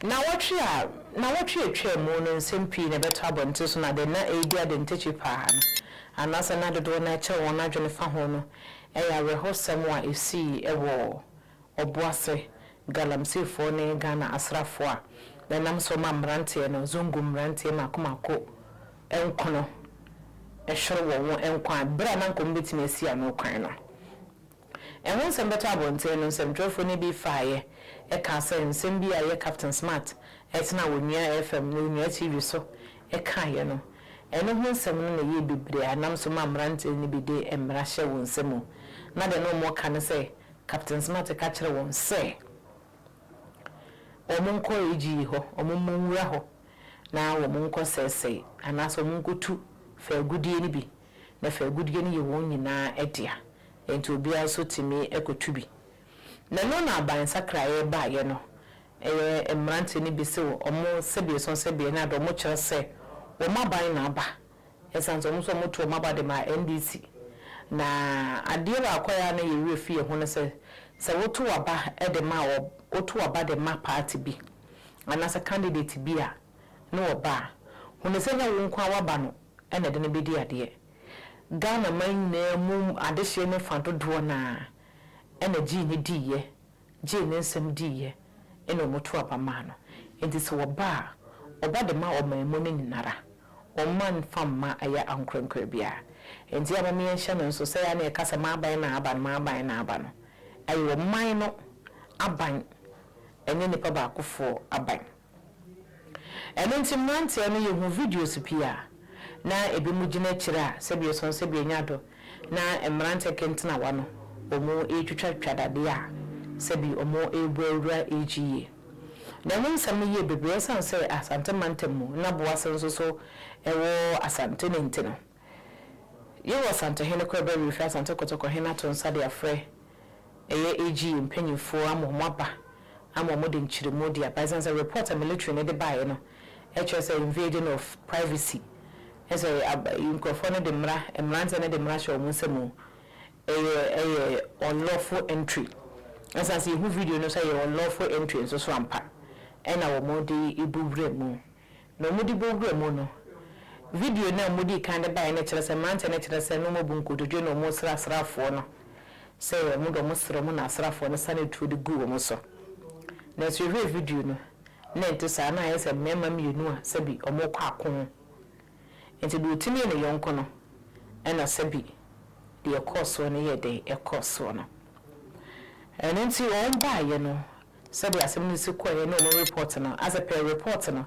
Na watwe atwa mu no nsempii na beto abonte so na de na edia de ntechi pa anasa na dodo na eche won adwene fa ho no eya rehosem a esi ewo Obuase galamsifo ne Ghana asrafo a na nam so ma mbrante no zungu mbrante makomako enkono ehwere wo enkwan bra na nkom betime esi ano kwan no ehun sem beto abonte no sem trofo ne bi faaye eka say nsem bi aye Captain Smart etina wonua FM no nua TV so eka ye no eno hu nsem no na ye bebre anam so ma mbrante ni bi de emra hye won nsem na de no mo ka ne say Captain Smart ka kire won say omunko eji ho omunwura ho na omunko sese anaso omunkotu fa gudie ni bi na fa gudie ni ye won nyina edia enti obi aso timi ekotu bi na no na ban sakraye ba ye no emrante ni bi se omo sebe so sebe na do mo kire se o maban na aba esanso mo so mo to mabade ma NDC na ade ba akwaya na ye refie ho no se wotu aba de ma wotu aba de ma party bi anasa candidate bi a no oba ho ne se na wo nkwa waba no ene de ne bedi ade Ghana man na mum adehye ne fanto do na ene ji ni diye ji ne nsem diye ene motu aba ma no enti se oba de ma o mamu ne ninara o man famma aya ankrenkre bia enti aba me nhye no so se ya na e kasa ma aban na aba no ayo man no aban ene ne pa ba kofo aban ene nti mante no ye hu videos pia na ebi mu gina kira sebi son sebi nyado na emrante kentina wano omo etwitwa dade a sebi omo ebuawura egiye na mun sam ye bebre san se asante mantemu na boase nso so ewo asante ne ntino ye wo asante hene ko be refi asante kotoko hene to nsa de afre eye egiye mpanyifo amomaba amomode nchiremu dia by sense report a military ne de bae no HSA invasion of privacy as a microphone de mra emrante ne de mra show musemu unlawful entry as I see who video no say unlawful entry so ampa and our modi ibubre mu no modi bubre mu no video na modi kind of buy na kire se mante na kire se no mobunko dojo no mo srasrafo no say mo do mo sra mo na asrafo no sane to the go mo so na so video no na ento sa na yesa mema mienu a sabi omo kwa akon enti do timi ne yonko no ena sabi de course one ye de e course one and enti on ba ye no sabi asem ni sikoye no mo report no as a per report no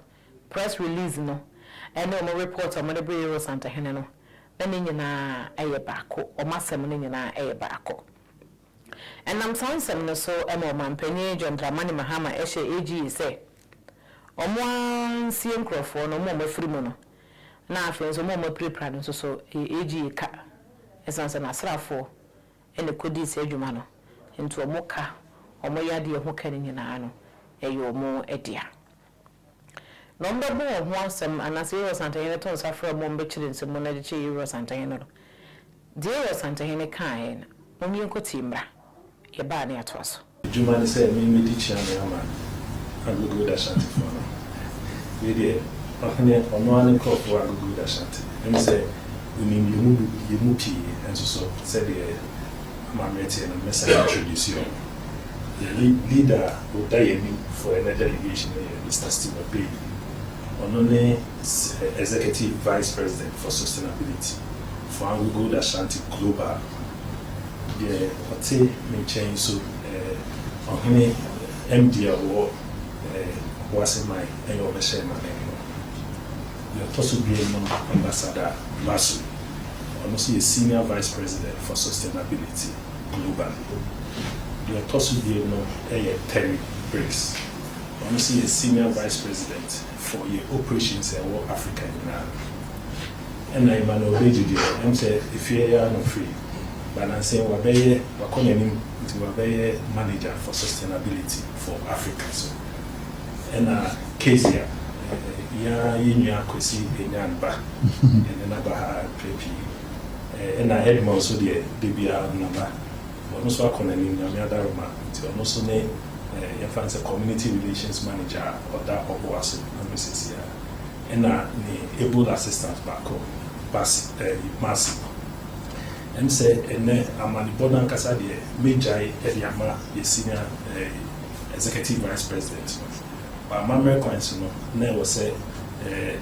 press release no and no mo report o mo de be santa hene no na ni nyina eye baako o masem ni nyina eye baako and am sansem no so e mo mampanye John Dramani Mahama ehye AG say omo ansie nkrofo no mo mafiri mu no na afen so mo prepare no so AG ka esanse na asrafo ene kodi se adwuma no ento omo ka omo yade ho ka ni nyina no eyo omo edia no mbebo ho asem anase yo santahene ton safra mo mbechire nsemo na de che yo santahene no de yo santahene kan na mo mi nkoti mra ye ba na atoso adwuma ne se mi di chia na ama agogo da shanti fo no we de ahne ono ane ko fo agogo da shanti em se uni yemu pi enso so se de amamete na message introduce you the leader who died for a delegation Mr. Steve Bay only executive vice president for sustainability for Agogo Ashanti Global the Ote Menchen so ohene MD or Obuase mai and Obuase man the possibly ambassador Masu almost a senior vice president for sustainability global the possibly Terry Briggs almost a senior vice president for your operations in Africa and I'm an obedient I'm say if you are not free but I'm saying we're manager for sustainability for Africa so and case here ya yinya kwesi enyan ba and na ba prepi and I had also the bia number also a Konanim Yamiada Roma, also ne a community relations manager or that Obuase, Mrs. Here, and the able assistant back home, Massive. And say, and then I'm on the board and Cassadia, Major Eliama, the senior executive vice president. But my Americans, never say,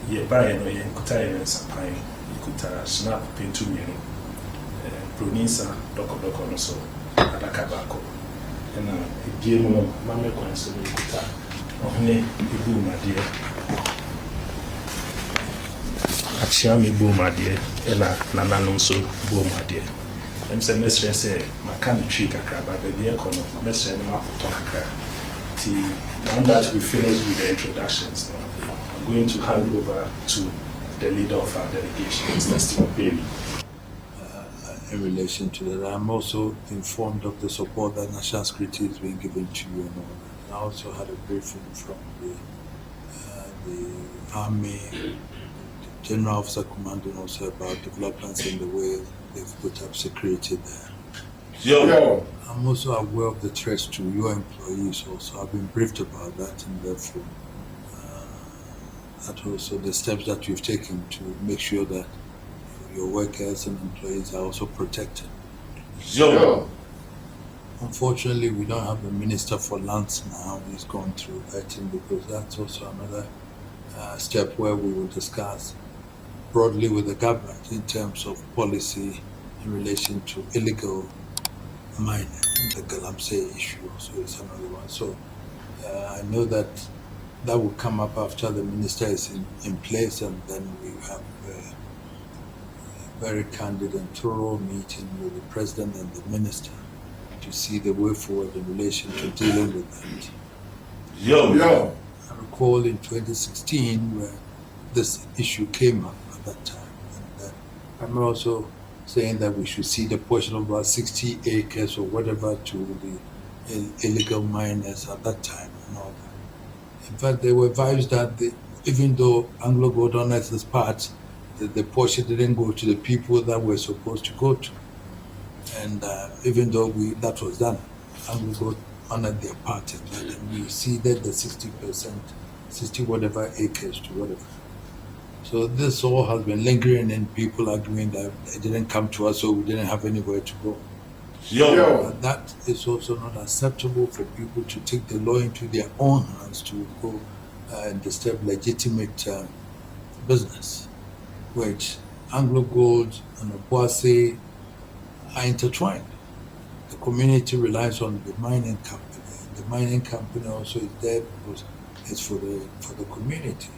ye buy no ye kuta ye sapai, ye kuta snap pintu mienu, pronisa doko no so, adaka bako. And again, my Americans, ye kuta, ohne ibu madie. Achiami bu madie, ela nananum so bu madie. Them say mestre say makani tree kakra ba be dey kono mestre no apoto kakra. Now that we finished with the introductions, I'm going to hand over to the leader of our delegation, Mr. Bailey. In relation to that, I'm also informed of the support that national security is being given to you and all that. I also had a briefing from the Army, the General Officer Commanding also about developments in the way they've put up security there. Yo. I'm also aware of the threats to your employees also. I've been briefed about that, and therefore that also the steps that you've taken to make sure that your workers and employees are also protected. Yo. Unfortunately, we don't have a minister for lands now. He's gone through vetting, because that's also another step where we will discuss broadly with the government in terms of policy in relation to illegal mining, the Galamsey issue. So it's another one. So I know that will come up after the minister is in place, and then we have a very candid and thorough meeting with the president and the minister to see the way forward in relation to dealing with that. Yo. I recall in 2016 where this issue came up at that time, and I'm also saying that we should see the portion of about 60 acres or whatever to the illegal miners at that time and all that. In fact, there were vibes that even though Anglo Gold honored this part, the portion didn't go to the people that were supposed to go to. And even though that was done, Anglo Gold honored their part, and we ceded the 60%, 60 whatever acres to whatever. So this all has been lingering, and people arguing that it didn't come to us, so we didn't have anywhere to go. Yo. That is also not acceptable for people to take the law into their own hands to go and disturb legitimate business, which Anglo Gold and Obuase are intertwined. The community relies on the mining company. The mining company also is there because it's for the community,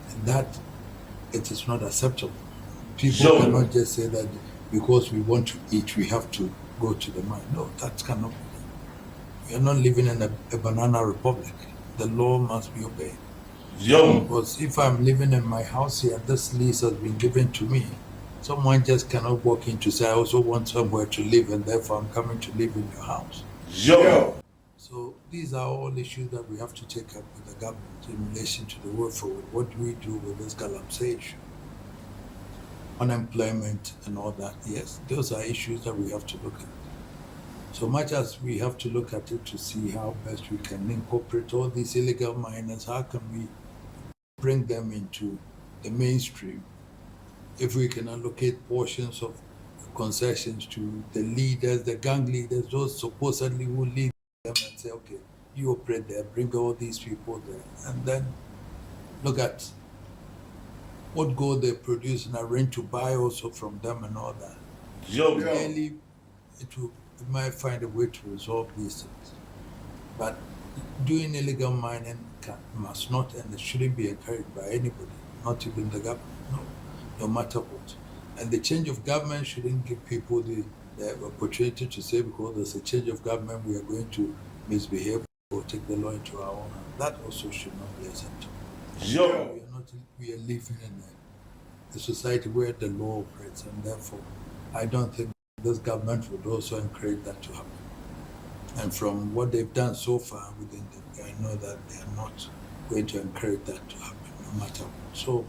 and that it is not acceptable. People cannot just say that because we want to eat, we have to go to the mine. No, that cannot be done. We are not living in a banana republic. The law must be obeyed. Because if I'm living in my house here, this lease has been given to me, someone just cannot walk in to say, I also want somewhere to live, and therefore I'm coming to live in your house. So these are all issues that we have to take up with the government in relation to the way forward. What do we do with this Galamsey issue? Unemployment and all that, yes, those are issues that we have to look at. So much as we have to look at it to see how best we can incorporate all these illegal miners, how can we bring them into the mainstream? If we can allocate portions of concessions to the leaders, the gang leaders, those supposedly who lead them, and say, okay, you operate there, bring all these people there, and then look at what gold they produce and arrange to buy also from them and all that. Mainly, it might find a way to resolve these things. But doing illegal mining must not, and it shouldn't be encouraged by anybody, not even the government, no matter what. And the change of government shouldn't give people the opportunity to say, because there's a change of government, we are going to misbehave or take the law into our own hands. That also should not be acceptable. We are living in a society where the law operates, and therefore I don't think this government would also encourage that to happen. And from what they've done so far within them, I know that they are not going to encourage that to happen, no matter what. So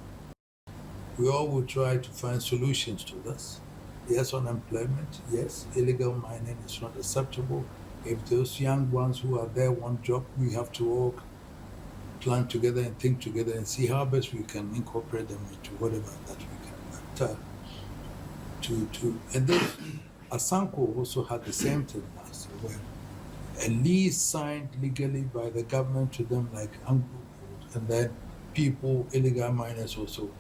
we all will try to find solutions to this. Yes, unemployment. Yes, illegal mining is not acceptable. If those young ones who are there want job, we have to all plan together and think together and see how best we can incorporate them into whatever that we can. But and then Asanko also had the same thing last year, where a lease signed legally by the government to them like Anglo Gold, and then people, illegal miners also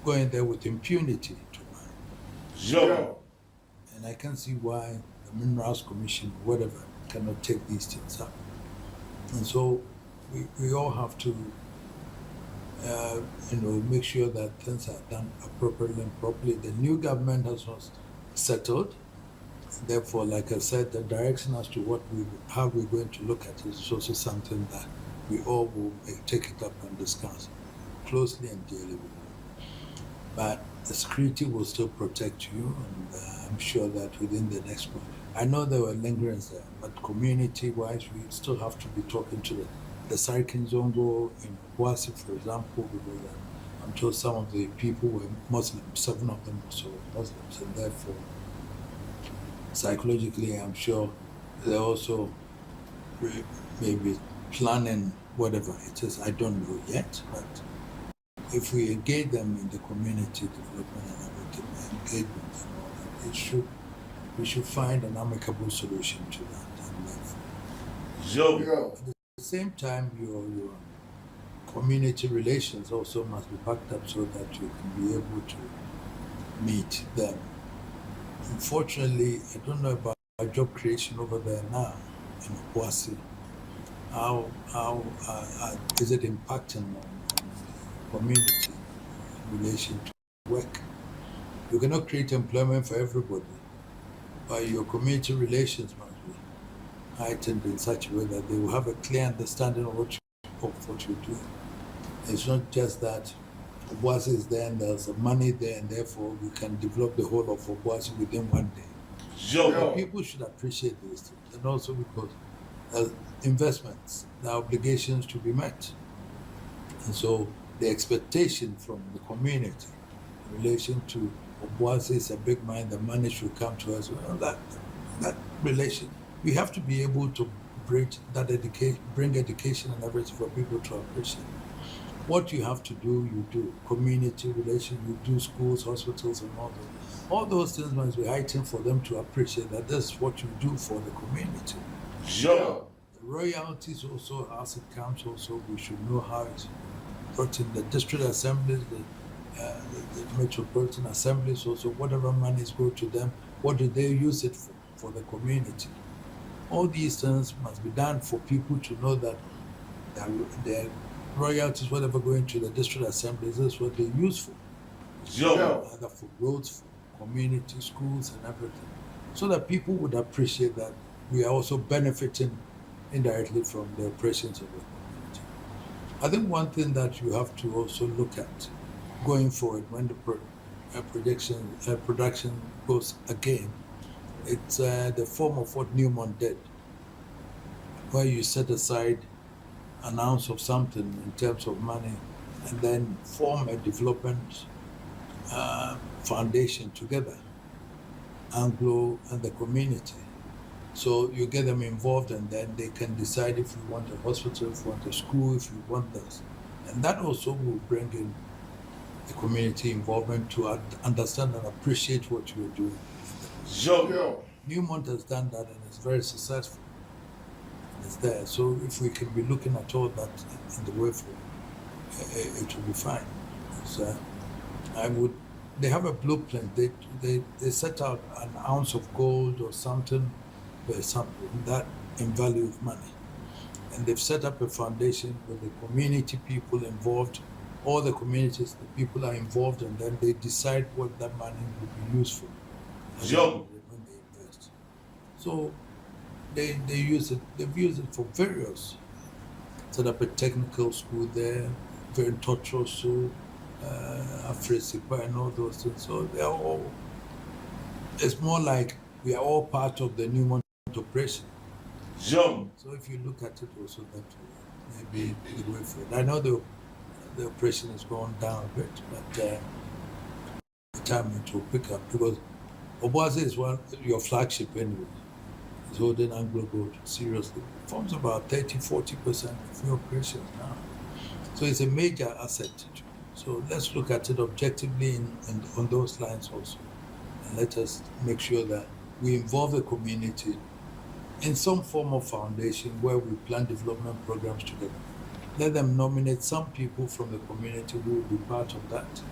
going there with impunity to mine. Yo. And I can see why the Minerals Commission, whatever, cannot take these things up. And so we all have to, make sure that things are done appropriately and properly. The new government has not settled. Therefore, like I said, the direction as to how we're going to look at it is also something that we all will take it up and discuss closely and dearly with. But the security will still protect you, and I'm sure that within the next month. I know there were lingerings there, but community-wise, we still have to be talking to the Sarkin Zongo in Obuase, for example, because I'm told some of the people were Muslims, 7 of them also were Muslims, and therefore, psychologically, I'm sure they're also maybe planning whatever it is. I don't know yet, but if we engage them in the community development and everything, engage with them, all that, we should find an amicable solution to that. And Yo. at the same time, your community relations also must be backed up so that you can be able to meet them. Unfortunately, I don't know about job creation over there now in Obuase. How is it impacting on community in relation to work? You cannot create employment for everybody, but your community relations must be heightened in such a way that they will have a clear understanding of what you're doing. It's not just that Obuase is there and there's money there and therefore we can develop the whole of Obuase within one day. Yo. People should appreciate these things, and also because investments, there are obligations to be met. And so the expectation from the community in relation to Obuase is a big mine, the money should come to us. Well, that relation, we have to be able to bring education and everything for people to appreciate. What you have to do, you do. Community relations, you do schools, hospitals, and all those. All those things must be heightened for them to appreciate that that's what you do for the community. Yo. The royalties also, as it comes also, we should know how it's brought in the district assemblies, the metropolitan assemblies also, whatever monies go to them, what do they use it for the community? All these things must be done for people to know that their royalties, whatever going to the district assemblies, is what they use for. Yo. Either for roads, for community schools and everything. So that people would appreciate that we are also benefiting indirectly from the operations of the community. I think one thing that you have to also look at going forward when the production goes again, it's the form of what Newmont did, where you set aside an ounce of something in terms of money and then form a development foundation together, Anglo and the community. So you get them involved and then they can decide if you want a hospital, if you want a school, if you want this. And that also will bring in the community involvement to understand and appreciate what you are doing. Yo. Newmont has done that and it's very successful. It's there. So if we can be looking at all that in the way forward, it will be fine. So they have a blueprint. They set out an ounce of gold or something, that in value of money. And they've set up a foundation with the community people involved, all the communities, the people are involved, and then they decide what that money will be used for. Yo. When they invest. So they use it, they've used it for various, set up a technical school there, very Totroso, Afrisipa and all those things. So they're all, it's more like we are all part of the Newmont operation. Yo. So if you look at it also that maybe the way forward. I know the operation has gone down a bit, but the time it will pick up because Obuase is your flagship anyway. It's holding Anglo Gold seriously. It forms about 30-40% of your operations now. So it's a major asset. So let's look at it objectively and on those lines also. And let us make sure that we involve the community in some form of foundation where we plan development programs together. Let them nominate some people from the community who will be part of that.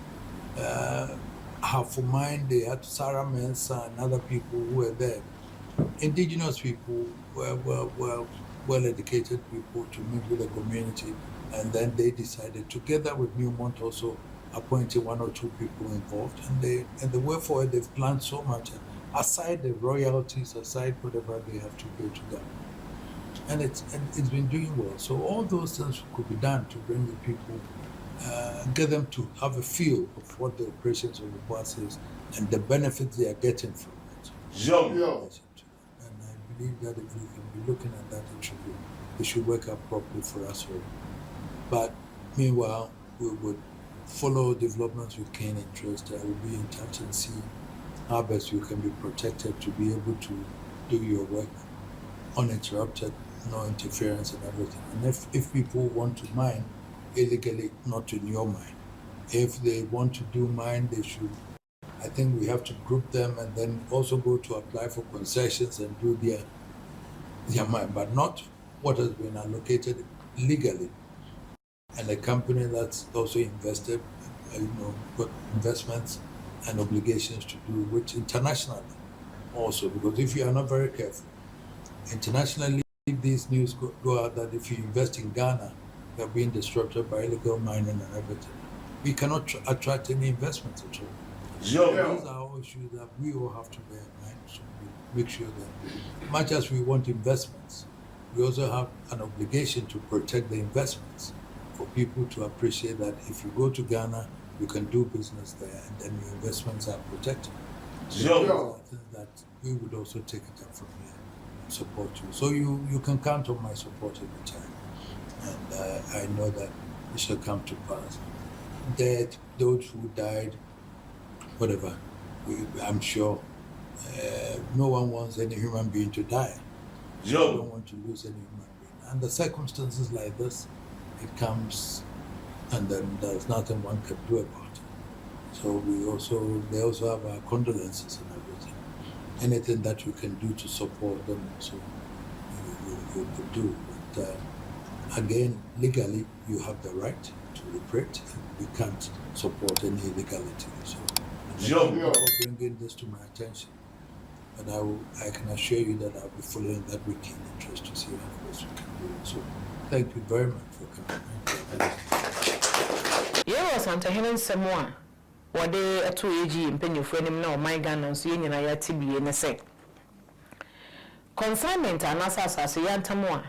Have for mind they had Sarah Mensah and other people who were there. Indigenous people were well-educated people to meet with the community, and then they decided, together with Newmont, also appointed 1 or 2 people involved, and the way forward they've planned so much, aside the royalties, aside whatever they have to pay to them, and it's been doing well. So all those things could be done to bring the people, get them to have a feel of what the operations of the Obuase is and the benefits they are getting from it. And I believe that if we can be looking at that, it should work out properly for us all. But meanwhile, we would follow developments with keen interest. I will be in touch and see how best you can be protected to be able to do your work uninterrupted, no interference and everything. And if people want to mine illegally, not in your mine. If they want to do mine, they should. I think we have to group them and then also go to apply for concessions and do their mine, but not what has been allocated legally. And a company that's also invested, got investments and obligations to do, which internationally also, because if you are not very careful, internationally these news go out that if you invest in Ghana, you're being disrupted by illegal mining and everything. We cannot attract any investments at all. These are all issues that we all have to bear in mind. So we make sure that much as we want investments, we also have an obligation to protect the investments, for people to appreciate that if you go to Ghana, you can do business there and then your investments are protected. So that we would also take it up from here and support you. So you can count on my support every time. And I know that it shall come to pass. Dead, those who died, whatever, I'm sure no one wants any human being to die. We don't want to lose any human being. And the circumstances like this, it comes and then there's nothing one can do about it. So they also have our condolences and everything. Anything that you can do to support them, so you could do. But again, legally, you have the right to operate, and we can't support any illegality. So thank you for bringing this to my attention. And I can assure you that I'll be following that with keen interest to see how best we can do it. So thank you very much for coming. Yeah, Santa Helen Samoa. What day at 2 AG in Penny Frenim now, my gun on seeing in a TB and a say. Consignment and as a Tamoa.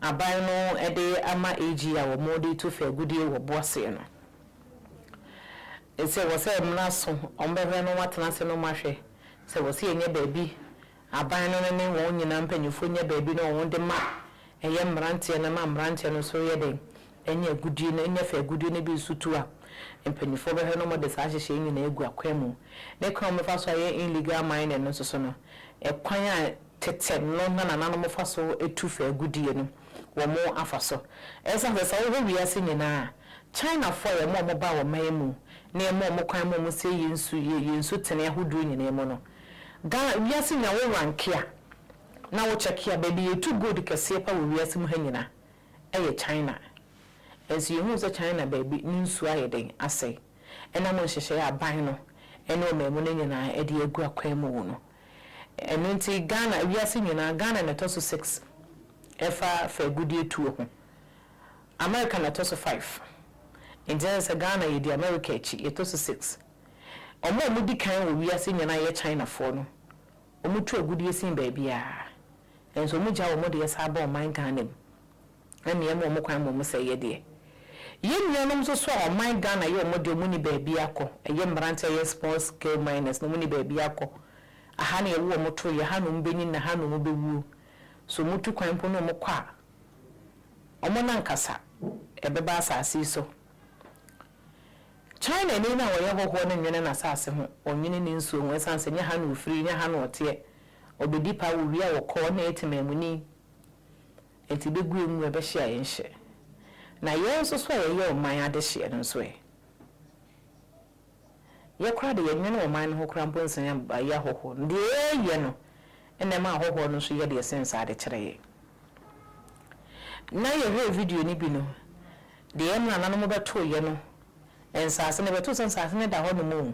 A buy no a day ama AG or more day to fair good deal or Obuase. It's a was a mnasso on Bevano what no mache. So was he in your baby. A buy no name won't you namp and you phone your baby no one the ma. A young branty and a man branty and so ye day. And your good deal and your fair good deal be sutua. And penny for her no more desire shame in a guaquemo. They come with us illegal mine and no so. A quiet tete no none an animal fossil a two fair good deal. Or more afaso. As of the Saudi we are singing now. China for a more mobile maimu. Near more crime say you so tenia who doing in a mono. Ghana we are singing a one care. Now check here, baby, you too good to see a we are some hanging. China. As you use a China baby, news swaying, I say. And I'm going to share a bino. And no memory and I, Eddie Guaquemo. And into Ghana, we are singing Ghana and a toss of 6. Efa for good year 2. American at toss of 5. In Genesis Ghana, you the America, a toss of 6. Or more moody kind we are singing a China for no. Or much a good year sing baby. And so much our mother is harbor mine canning. And me and more crime say ye dear. Yen yanum so saw my Ghana, your mother money baby ako, a young branta small scale miners, no money baby ako. A honey a woman to your hanum benin the hanum be woo. So mutu kwa mpono mokwa. Omona nkasa, ebeba asasi so. China ni na wo ye hoho ne nwene na sase ho onwene ni nsuo ho esanse nya ha no ofiri nya ha no ote obedi pa wo wi a wo ko na etemamuni enti begu emu e be hia ye nhye na ye nso so ye oman ade hye no so ye kra de ye nwene oman ho kra mpo nsan ya hoho de ye no ene ma hoho no so ye de sense ade kire ye na ye video ni bi no de ye na nanu mo beto ye no ensase ne beto sensase ne da ho no mu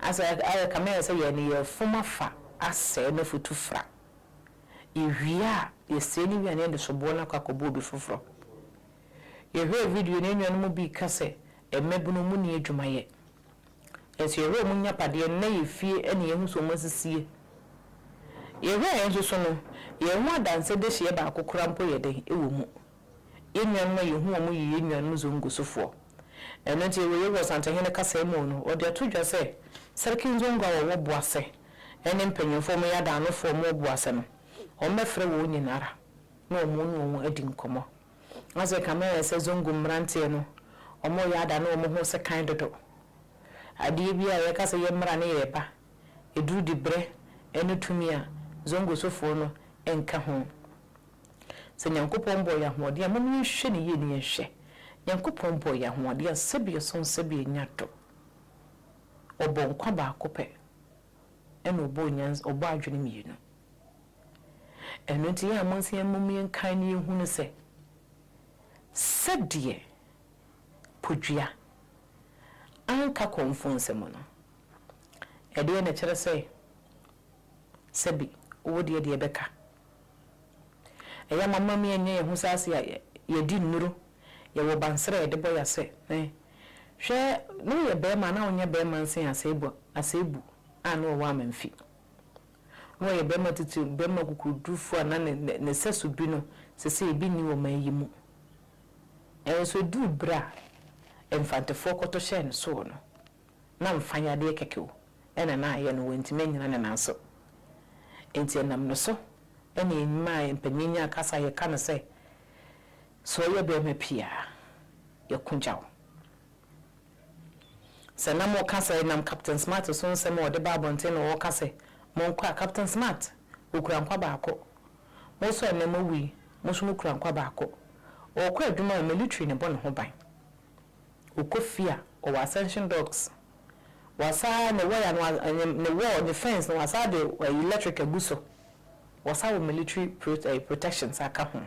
asa ay kamera say ye ne ye fuma fa ase ne futu fra iwia ye seni wi ane de sobo na kwakobo bi foforo ye video ne nwan mu bi kase emebunu mu ne adwumaye esi ye mu nya pade na ye fie ene ye hu so masisie ye enso so no ye hu adanse de hye ba akokora mpo ye de ewo mu ye nwan ma ye hu omu ye nwan mu zo ngosofo eno ti we wo santa hene kasa emu no o de atodwa se serki nzonga wo Obuase ene mpanyefo mu ya da no fo mu Obuase no o mefre wo nyinara na o mu no adi nkomo ase kamera se zongo mrante no o mo ya da no o mo ho se kan dodo adi bi a ye kasa ye mra ne ye ba eduru di bre ene tumi a zongo sofo no enka ho se nyankopon bo ya ho de a mo hwe ne ye ne hwe Yankopon boy ya ho ade asebie son sebie nyato obon kwa ba akopɛ eno obo nyans obo adwene mienu eno nti ya amansi amumien kan ne hu ne se sedie podua anka konfunse mo no ede na kyerɛ se sebi wo de beka eya mama mi enye hu sase ya di nnuru ye wo bansere de boya se hwe no ye be ma na onye be ma nsen asebu ano wa manfi no ye be ma titu be ma kukudufu ana ne sesu bi no se bi ni wo mayimu so du bra enfantefo koto hye ne so no na mfanya de kekewo ena na ye no wenti menyina ne nanso enti enam no so ena enma empanyinya kasa ye kana se so ye be mapia ye kunjawo se na mo kasa nam Captain Smart so nse mo de babonte no wo kasa mo nkwa Captain Smart okura nkwa baako mo so na mo wi mo so okura nkwa baako o kwa adwuma military ne bo ne ho ban okofia o ascension dogs wasa ne wire ne wall the fence no wasa de electric aguso wasa wo military protection aka ho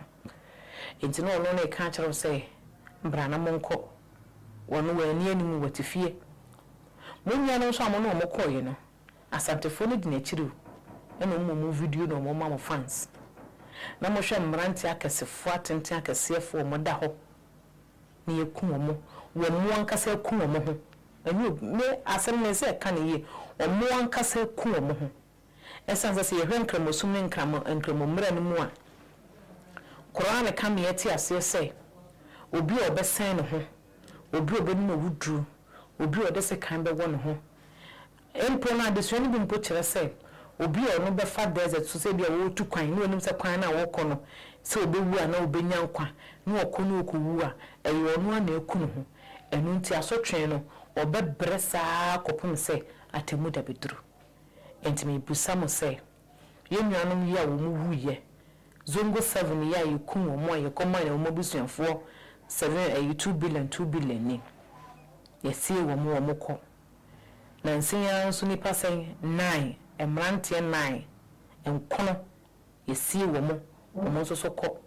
enti no no ka kyerɛ sɛ mbra na monko wono wani animu watifie munya no so amono mo koye no asantefo no di na kyiriw ena mo video no mo ma mo fans na mo hwɛ mranti akasefo atenten akasefo mo da ho na yeku mo wo ankasa ku mo ho ani me asem ne se ka ne ye mo ankasa ku mo ho esanse se ye hwɛ nkremosum ne nkremo mra ne mu a Quran ka me yeti ase se obi obesen ne ho obi obenu wudru obi odese kan be won ho empo na de so ne bi mpo kyerɛ se obi ono be fa desert so se bia wo tu kwan ne onim se kwan na wo kɔ no se obewu a na obenya nkwa ne okɔ no okuwu a ɛyɛ ono na eku no ho enu nti asotwen no obebre saa kopum se atemu da beduru entimi busamo se yenuanom yi a wo mu wuye zongo 7 ya yiku wo mo ye koma na wo busuafo 2 billion ni yesi wo mo kɔ na nsia nso nipa sen 9 emrantie 9 enkono yesi wo mo nso so kɔ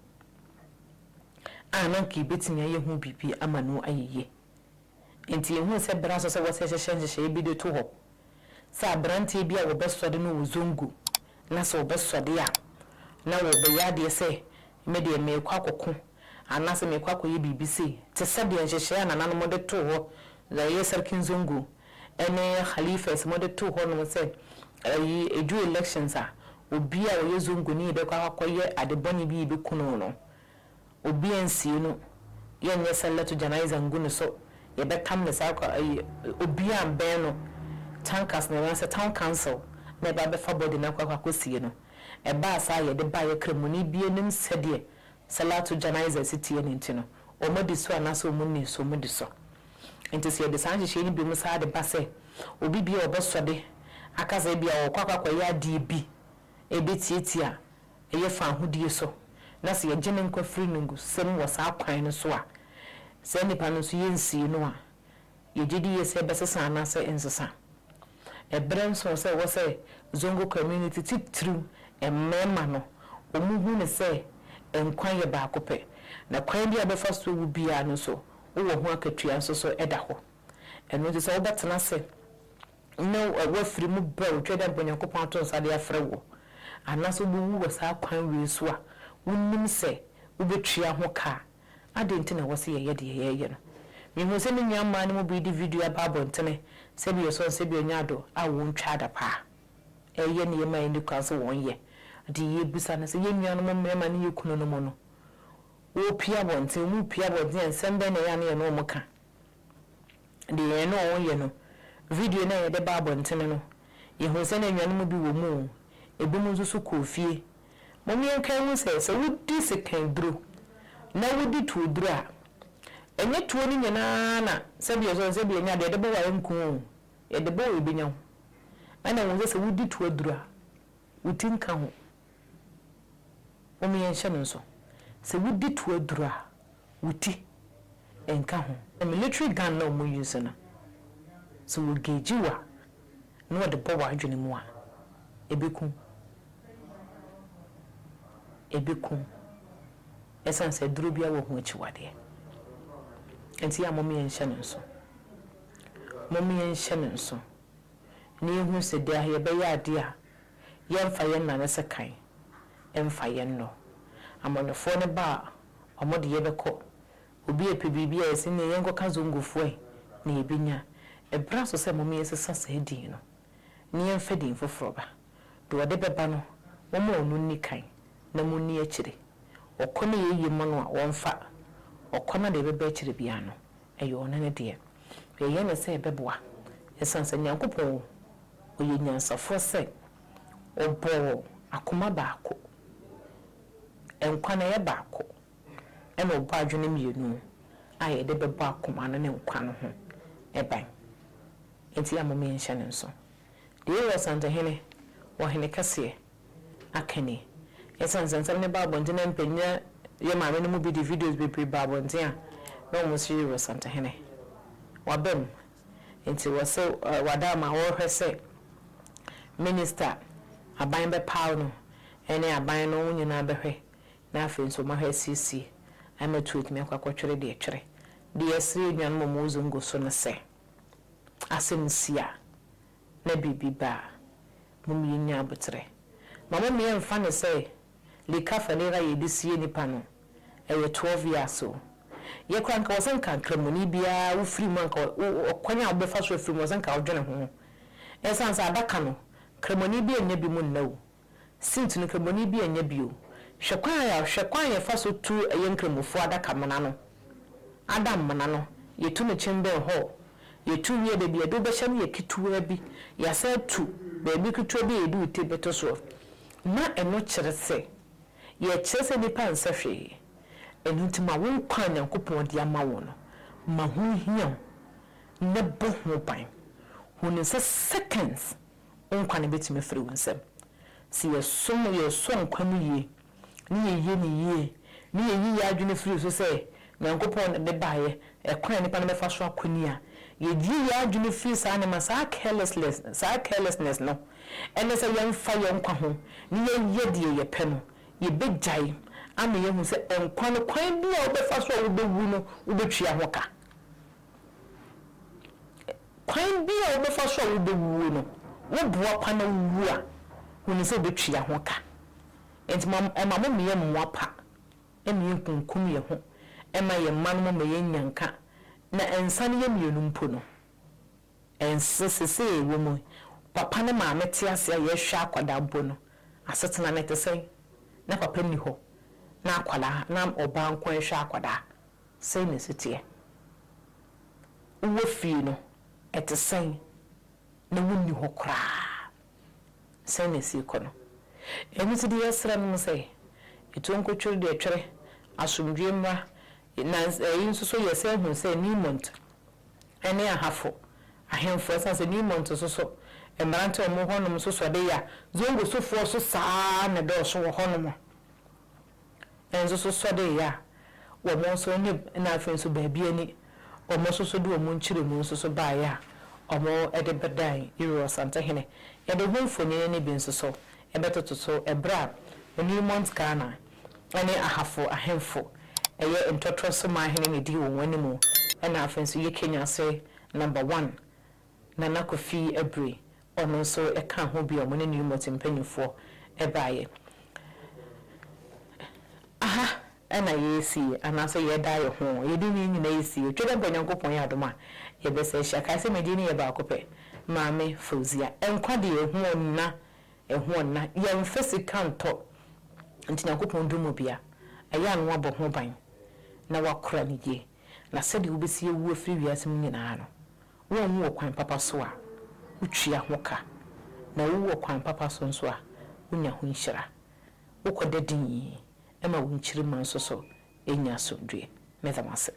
ana ki betinya ye hu bibi amanu ayeye enti ye hu se bra so se wo se hye bi de to ho sa brantie bi a wo besode no wo zongo na so wo besode a na wo be yade se me de me kwa kokko anase me kwa koye BBC te sabe hye na nanu mo de to ho da ye sarkin zongo ene khalifa se mo de to ho no se edu elections a obi a wo ye zongo ni be kwa koye adeboni bi be kuno no obi ensi no ye nye selatu janaiza ngunu so ye be tam ne sa kwa obi a ben no tankers na wan se town council na ba be fa body na kwa kosie no e ba sa ye de ba ye kremoni bi enim sede salatu janaiza sitie ne ntino o modi so anaso munni so modi so enti se de san hye ni bi mu sa de ba se obi bia obosode akaza bia okwakwa ya di bi ebetietia eye fa hodie so na se ye gene nkwa free nungu sem wo sa kwan no so a se nipa no so yensi no a ye gidi ye se besesa na se ensesa ebrem so se wo se zongo community titru emmema no omuhu ne se enkwan ye ba kope na kwan bia be fa so wu bia no so wo ho akatua so eda ho eno de se wo betena se no wa free mu bra tweda bonyankopon to sade afre wo anaso bu wo sa kwan we so a wonnim se wo betua ho ka adenti na wo se ye de ye no mi ho se ni nyama ne mu bi di video aba bontene se bi so se bi nyado a wo ntwa da pa eye ne ye mai ndi kwa so won ye ade ye busa na se ye nuano mo mema ne ye kunu no mo no wo pia bonten mu pia bonten sembe na ya ne no mo ka de ye no won ye no video na ye de ba bontene no ye ho se na nuano mu bi wo mu ebi mu nso so kofie mo mi enkan mu se wudi sekan duro na wudi tu duro a enye tuo ni nyina na se bi so se bi nya de bo wa nku e de bo ebi nya ana wo se wudi tuo duro a utinka ho o mi enhye no so se wudi tuo duro a wuti enka ho the military gun na mo use na so wo gejiwa no de bo wa adwene mu a ebekum esanse duro bia wo ho achiwade enti ya momi enhye no so ni ehu se de ahe be ya ade a yemfa ye na se kan emfa ye no amonefo ne ba omode ye beko obi epibibia esi ne yenko kazongofo ne ebinya ebra so se momi esesa sa edin no ni emfa din foforo ba do de beba no wo ma onu ni kan na munni akire okone ye yimo no a wonfa okona de beba akire bia no eyo ona ne de ye ne se beboa esansa nyankopon oye nyansafo se obo akoma baako enkwana ye baako ena obo adwene mienu aye de beba akoma no ne nkwana ho eban enti amomi enhye ne nso de ye santa hene wo hene kase akani esansa ne ba bonde na mpenya ye maame no mu bi di videos be ba bonde a no mo siri wo santa hene wabem enti wo se wadama wo hwese minister aban be paw no ene aban no nyina behwe na afi nso ma hwe cc ama tweet me kwakwotwere de twere de yesiri nwan mo mozo ngoso no se asemsia na bibiba mumyi nya abotre mama me emfa ne se lika fanera yedisie nipa no eye 12 years so ye kwanka wosanka kramoni bia wo free man ka okwanya obefa so free wosanka odwene ho esansa adaka no kramoni bia nya bi mu nnawo sintu no kramoni bia nya bio hwekwan ya fa so tu eye nkramofo adaka mana no adam mana no ye tu ne chembe ho ye tu wie de bia do be hye ye kituwa bi ya sa tu be bi kituwa bi edu te beto so na eno kyere se ye kyere se nipa nsahwe enuntima won kwan yankopon de ama wo no ma hu hia ne bo ho ban hun se seconds on kwan betime free wonsem si ye so kwanu ye ni ye adwene free so se yankopon de baye e kwan nipa no be fa so akoni a ye di ya adwene free sa ne ma sa carelessness no ene se ye mfa ye nkwa ho ni ye die ye pe no ye bejai ama ye hu se enkwan kwan bi a obefa so a wobewu no wobetwia ho ka kwan bi a obefa so a wobewu no wo boa kwa na wu a huni se obetwia ho ka enti mama me ye mmoapa emi kunkum ye ho ema ye man mo ye nyanka na ensan ye mienu mpo no ensesese wo mo papa ne ma mete ase a ye hwa akwada mpo no asetena ne tesen na papa ni ho na akwala na oba nkwan hwa akwada sei ne sitie wo fi no etesen na wonni ho kra sei ne si ko no emi ti de yesra no sei etu nkotwere de twere asomdwe mra na yin so yese hu sei ni mont ene ahafo ahemfo sanse new month so emarante omo honom so de ya zongo sofo so saa na do so honom enzo so de ya wo mo so ne na afen so baabi ani omo so de omo nchire mu so ba ya omo ede bedan iro santa hene e de honfoni ne bi so ebetoto so ebra new month Ghana ene ahafo ahemfo eye ntotro so ma hene ne di wo wani mu ena afen so ye Kenya say number 1 Nana Kofi Ebre ono so e kan ho bi omo ne new month mpanyufo ebaye aha ena yesi anaso ye da ye ho ye di ni nyina yesi twede banyankopon ya adoma ye bese hia ka se medini ye ba kope maame Fauzia enkwa de ehun na ye mfesi kanto ntinyankopon dumo bia eya no abo ho ban na wakora ni ye na sede wo besi ewu afiri wiase mu nyina no wo mu okwan papa so a utwia hoka na wo okwan papa so nso a unya ho nhyira wo kodadin ema wo nkyiri man so enya so due mezamase